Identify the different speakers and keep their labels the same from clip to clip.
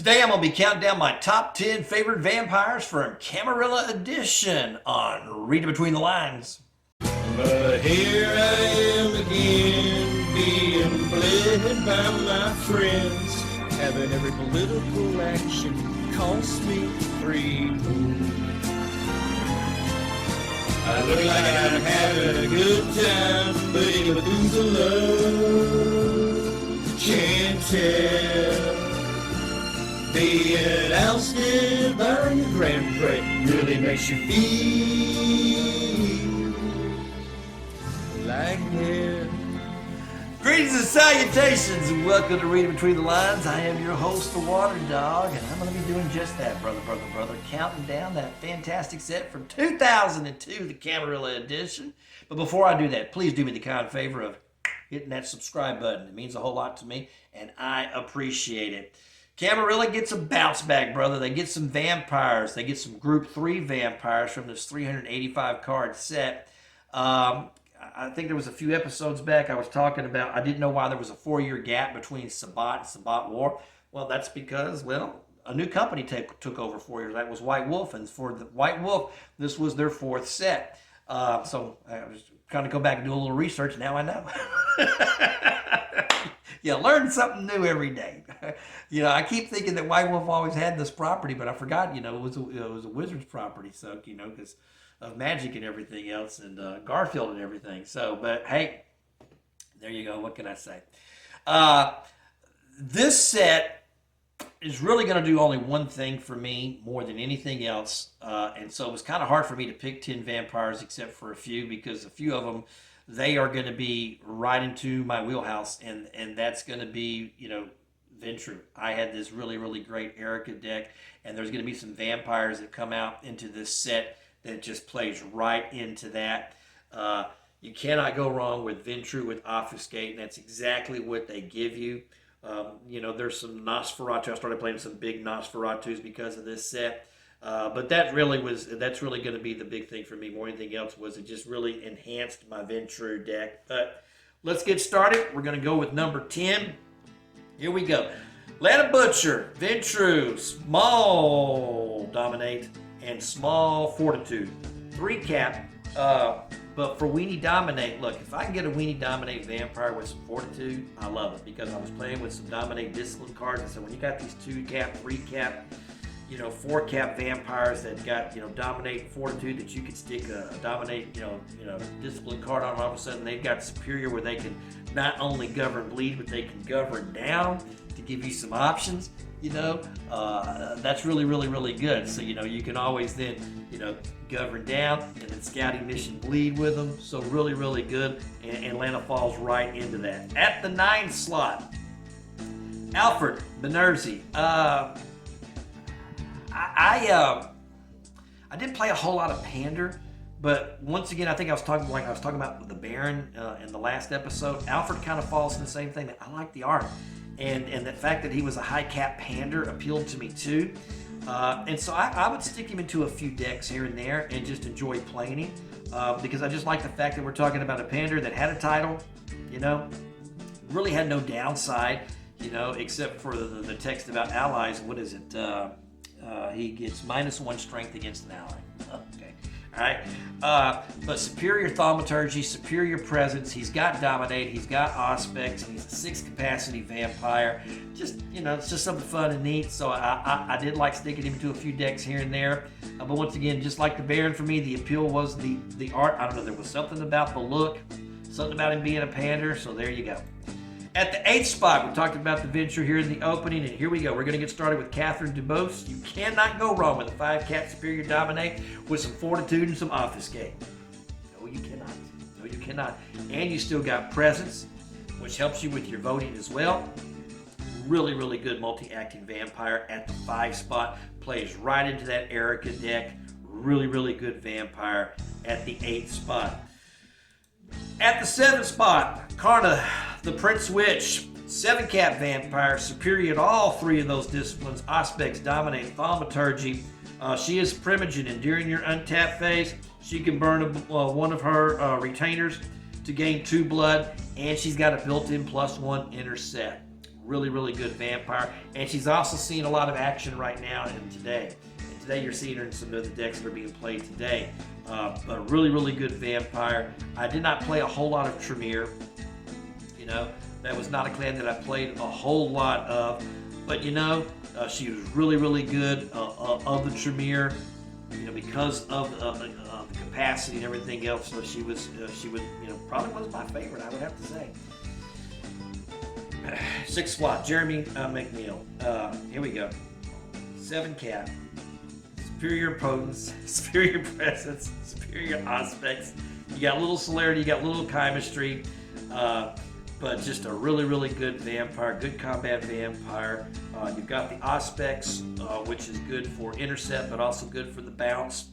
Speaker 1: Today I'm going to be counting down my top 10 favorite vampires from Camarilla edition on Reading Between the Lines.
Speaker 2: But here I am again, being bled by my friends, having every political action cost me free. I look like I'm having a good time, but in Methuselah can't tell. Being ousted by your grandparent really makes you feel like hell.
Speaker 1: Greetings and salutations, and welcome to Reading Between the Lines. I am your host, the Waterdog, and I'm going to be doing just that, brother, counting down that fantastic set from 2002, the Camarilla edition. But before I do that, please do me the kind favor of hitting that subscribe button. It means a whole lot to me, and I appreciate it. Camarilla gets a bounce back, brother. They get some vampires. They get some Group 3 vampires from this 385 card set. I think there was a few episodes back I was talking about, I didn't know why there was a 4-year gap between Sabbat and Sabbat War. Well, that's because, well, a new company took over 4 years. That was White Wolf, and for the White Wolf, this was their 4th set. So I was trying to go back and do a little research. Now I know. You learn something new every day. I keep thinking that White Wolf always had this property, but I forgot, it was a Wizard's property, so, because of magic and everything else, and Garfield and everything. So, but hey, there you go. What can I say? This set is really going to do only one thing for me more than anything else, and so it was kind of hard for me to pick 10 vampires except for a few, because a few of them, they are going to be right into my wheelhouse, and that's going to be, Ventru. I had this really, really great Erica deck, and there's going to be some vampires that come out into this set that just plays right into that. You cannot go wrong with Ventru with Obfuscate, and that's exactly what they give you. There's some Nosferatu. I started playing some big Nosferatus because of this set. But that's really going to be the big thing for me. More than anything else was it just really enhanced my Ventru deck. But let's get started. We're going to go with number 10. Here we go. Lana Butcher, Ventru, small dominate, and small fortitude. 3 cap. But for Weenie Dominate, look, if I can get a Weenie Dominate vampire with some fortitude, I love it, because I was playing with some Dominate discipline cards, and so when you got these 2 cap, 3 cap, 4 cap vampires that got, Dominate fortitude, that you could stick a Dominate, discipline card on, all of a sudden they've got superior where they can not only govern bleed, but they can govern down to give you some options. That's really, really, really good. So, you can always then, govern down and then scouting mission bleed with them. So really, really good. And Atlanta falls right into that. At the 9th slot, Alfred Benerzi. I didn't play a whole lot of Pander, but once again, I think I was talking about the Baron in the last episode. Alfred kind of falls in the same thing. That I like the art. And the fact that he was a high cap Pander appealed to me too. And so I would stick him into a few decks here and there and just enjoy playing him, because I just like the fact that we're talking about a Pander that had a title, really had no downside, except for the text about allies. What is it? He gets -1 strength against an ally. Okay. All right. But superior thaumaturgy, superior presence. He's got dominate. He's got aspects. He's a 6 capacity vampire. Just, it's just something fun and neat. So I did like sticking him into a few decks here and there. But once again, just like the Baron for me, the appeal was the art. I don't know. There was something about the look, something about him being a Pander. So there you go. At the 8th spot, we talked about the Venture here in the opening, and here we go. We're going to get started with Catherine Dubose. You cannot go wrong with a 5 cap superior dominate with some fortitude and some obfuscate. No, you cannot. No, you cannot. And you still got presence, which helps you with your voting as well. Really, really good multi-acting vampire at the 5 spot. Plays right into that Erica deck. Really, really good vampire at the 8th spot. At the 7th spot, Karna, the Prince Witch, 7 cap vampire, superior to all 3 of those disciplines, aspects, dominate, thaumaturgy. She is primogen, and during your untap phase, she can burn one of her retainers to gain 2 blood, and she's got a built-in +1 intercept. Really, really good vampire. And she's also seeing a lot of action right now and today. And today you're seeing her in some of the decks that are being played today. But really, really good vampire. I did not play a whole lot of Tremere. You know, that was not a clan that I played a whole lot of. But you know, she was really, really good of the Tremere. You know, because of the capacity and everything else. So she would, you know, probably was my favorite, I would have to say. 6 SWAT, Jeremy McNeil. Here we go. 7 cap. Superior potence, superior presence, superior aspects. You got a little celerity, you got a little chemistry, but just a really, really good vampire, good combat vampire. You've got the aspects, which is good for intercept, but also good for the bounce.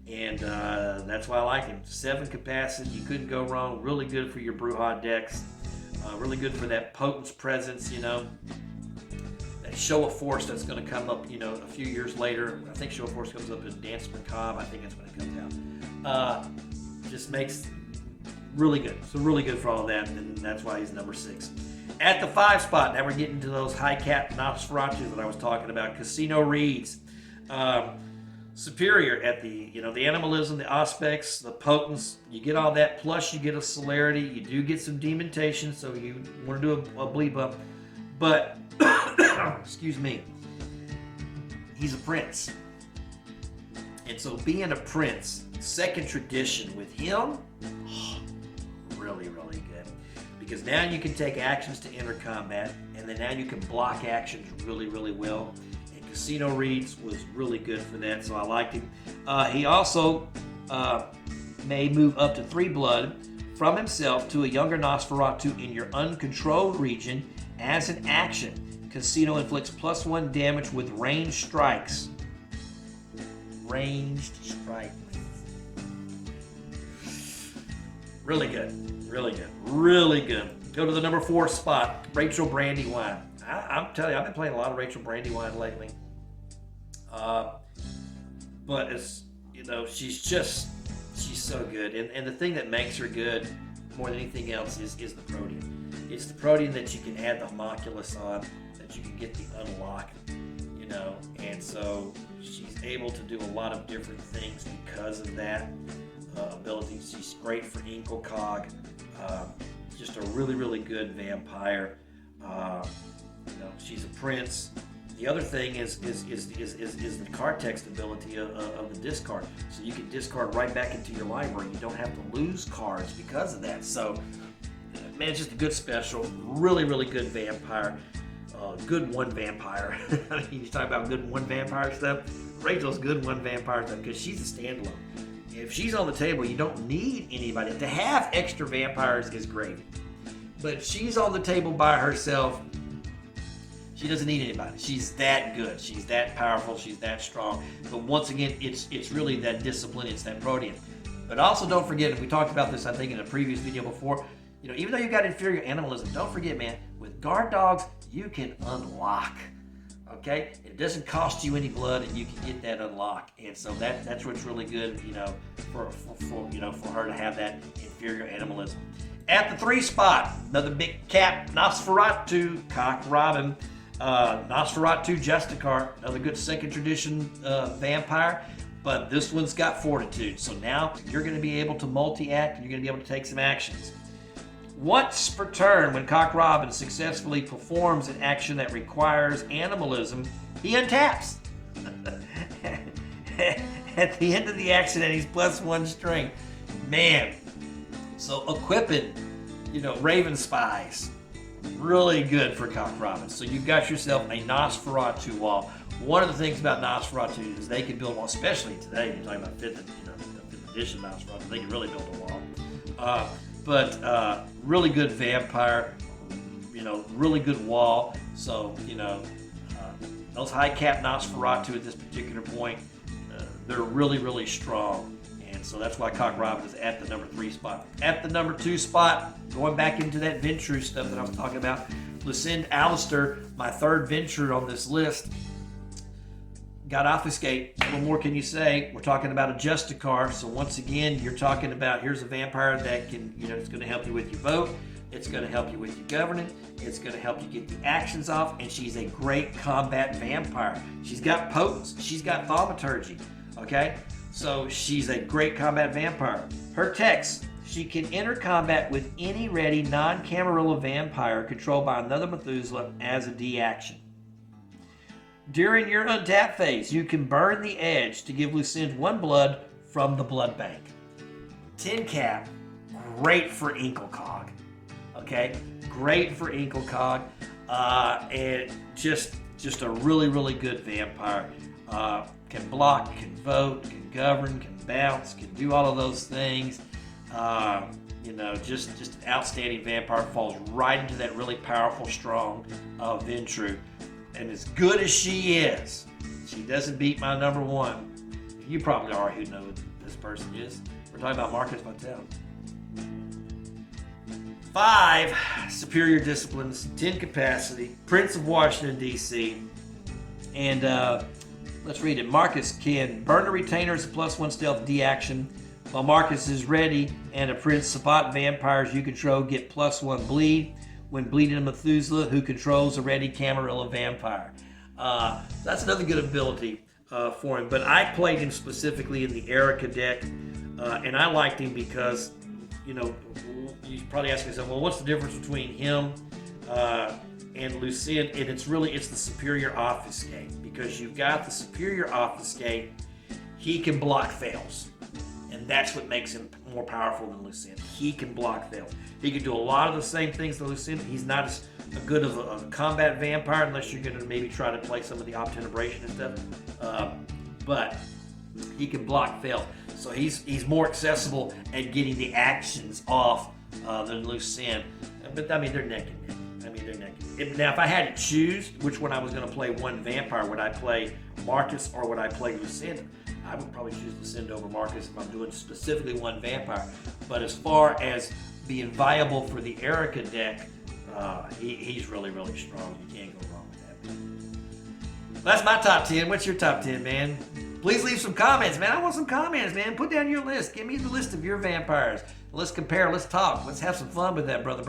Speaker 1: And that's why I like him. 7 capacity, you couldn't go wrong. Really good for your Bruja decks. Really good for that potence presence, you know. That show of force that's going to come up, you know, a few years later. I think show of force comes up in Dance Macabre. I think that's when it comes out. Just makes really good. So really good for all of that, and that's why he's number 6. At the 5 spot, now we're getting to those high cap Nosferatu that I was talking about. Casino Reeds. Superior at the, you know, the animalism, the aspects, the potence. You get all that, plus you get a celerity. You do get some demontation, so you want to do a bleed bump. But, excuse me, he's a prince. And so being a prince, second tradition with him, really, really good. Because now you can take actions to enter combat, and then now you can block actions really, really well. Casino Reeds was really good for that, so I liked him. He also may move up to 3 blood from himself to a younger Nosferatu in your uncontrolled region as an action. Casino inflicts +1 damage with ranged strikes. Ranged strike. Really good. Really good. Really good. Go to the number 4 spot, Rachel Brandywine. I'm telling you, I've been playing a lot of Rachel Brandywine lately. But it's, you know, she's so good. And the thing that makes her good more than anything else is the protein. It's the protein that you can add the homunculus on, that you can get the unlock, you know. And so she's able to do a lot of different things because of that ability. She's great for Inkelcog. Just a really, really good vampire. You know, she's a prince. The other thing is the card text ability of the discard. So you can discard right back into your library. You don't have to lose cards because of that. So, man, it's just a good special. Really, really good vampire. Good one vampire. I mean, you talk about good one vampire stuff. Rachel's good one vampire stuff because she's a standalone. If she's on the table, you don't need anybody. To have extra vampires is great. But if she's on the table by herself, she doesn't need anybody. She's that good. She's that powerful. She's that strong. But once again, it's really that discipline. It's that protein. But also don't forget, and we talked about this, I think, in a previous video before, you know, even though you've got inferior animalism, don't forget, man, with guard dogs, you can unlock. Okay? It doesn't cost you any blood, and you can get that unlock. And so that's what's really good, you know, for her to have that inferior animalism. At the 3 spot, another big cap, Nosferatu, Cock Robin. Nosferatu Justicar, another good second tradition vampire, but this one's got fortitude. So now you're going to be able to multi-act and you're going to be able to take some actions. Once per turn, when Cock Robin successfully performs an action that requires animalism, he untaps. At the end of the action, and he's +1 string. Man, so equipping, you know, Raven Spies. Really good for Cock Robin. So you've got yourself a Nosferatu wall. One of the things about Nosferatu is they can build a wall, especially today. You're talking about 5th edition Nosferatu. They can really build a wall. But really good vampire. You know, really good wall. So, you know, those high cap Nosferatu at this particular point, they're really, really strong. And so that's why Cock Robin is at the number 3 spot. At the number 2 spot, going back into that Ventrue stuff that I was talking about, Lucinda Alistair, my 3rd Ventrue on this list, got Obfuscate. What more can you say? We're talking about a Justicar. So once again, you're talking about, here's a vampire that can, you know, it's going to help you with your vote. It's going to help you with your governing. It's going to help you get the actions off. And she's a great combat vampire. She's got potence. She's got thaumaturgy. Okay? So she's a great combat vampire. Her text: she can enter combat with any ready non-Camarilla vampire controlled by another Methuselah as a D action. During your untap phase, you can burn the edge to give Lucinda 1 blood from the blood bank. Tin Cap, great for Inkelcog. Okay, great for Inkelcog, and just a really, really good vampire. Can block, can vote, can govern, can bounce, can do all of those things. Just an outstanding vampire. Falls right into that really powerful, strong Ventru. And as good as she is, she doesn't beat my number 1. You probably already know who this person is. We're talking about Marcus Vitale. 5 superior disciplines, 10 capacity, Prince of Washington, D.C. And let's read it. Marcus can burn a retainer as a +1 stealth D action. While Marcus is ready and a Prince Sabbat vampires you control get +1 bleed when bleeding a Methuselah who controls a ready Camarilla vampire. That's another good ability for him. But I played him specifically in the Erica deck, and I liked him because, you're probably asking yourself, well, what's the difference between him and Lucinda? And it's the superior obfuscate, because you've got the superior obfuscate. He can block fails, and that's what makes him more powerful than Lucinda. He can block fails. He can do a lot of the same things that Lucinda. He's not as good of a combat vampire unless you're going to maybe try to play some of the obtenebration and stuff. But he can block fails, so he's more accessible at getting the actions off than Lucinda. But I mean, they're neck and neck. Now, if I had to choose which one I was going to play one vampire, would I play Marcus or would I play Lucinda? I would probably choose Lucinda over Marcus if I'm doing specifically one vampire. But as far as being viable for the Erica deck, he's really, really strong. You can't go wrong with that. That's my top 10. What's your top 10, man? Please leave some comments, man. I want some comments, man. Put down your list. Give me the list of your vampires. Let's compare. Let's talk. Let's have some fun with that, brother.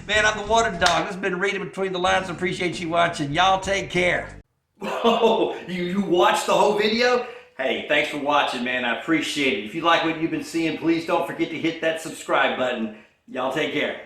Speaker 1: Man, I'm the Water Dog. This has been Reading Between the Lines. Appreciate you watching. Y'all take care. Oh, you watched the whole video? Hey, thanks for watching, man. I appreciate it. If you like what you've been seeing, please don't forget to hit that subscribe button. Y'all take care.